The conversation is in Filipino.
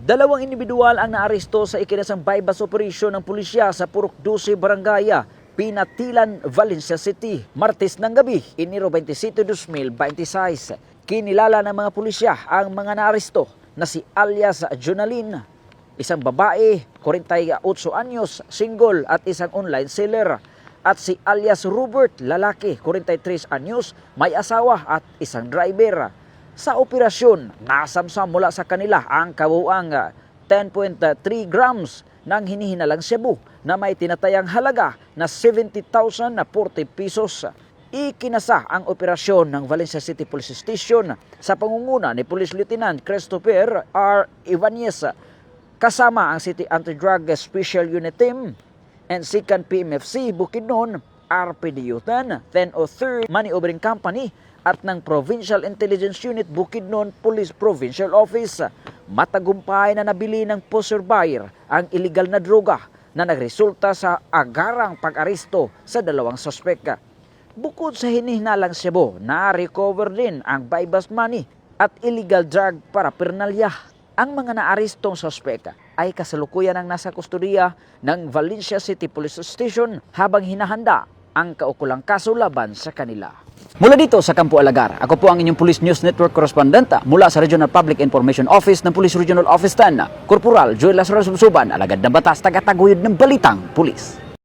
Dalawang individual ang naaresto sa ikinasang bypass operation ng pulisya sa Purok 12 Barangaya, Pinatilan, Valencia City, Martes ng gabi, Enero 27, 2026. Kinilala ng mga pulisya ang mga naaresto na si alias Jonalyn, isang babae, 48 anyos, single at isang online seller, at si alias Robert, lalaki, 43 anyos, may asawa at isang driver. Sa operasyon, nasamsam mula sa kanila ang kabuuang 10.3 grams ng hinihinalang shabu na may tinatayang halaga na 70,040 pesos. Ikinasa ang operasyon ng Valencia City Police Station sa pangunguna ni Police Lieutenant Christopher R. Ibanez kasama ang City Anti-Drug Special Unit Team and 2nd PMFC Bukidnon, RPDU 10, 1003 Money Ordering Company at ng Provincial Intelligence Unit Bukidnon Police Provincial Office. Matagumpay na nabili ng poser buyer ang illegal na droga na nagresulta sa agarang pag-aresto sa dalawang suspek. Bukod sa hinihinalang shabu, na-recover din ang bypass money at illegal drug paraphernalia. Ang mga naarestong suspek ay kasalukuyan ang nasa kustodiya ng Valencia City Police Station habang hinahanda ang kaukulang kaso laban sa kanila. Mula dito sa Campo Alagar, ako po ang inyong Police News Network Correspondent mula sa Regional Public Information Office ng Police Regional Office 10, Corporal Joel Lazaro Subsuban, alagad ng batas, tagataguyod ng balitang pulis.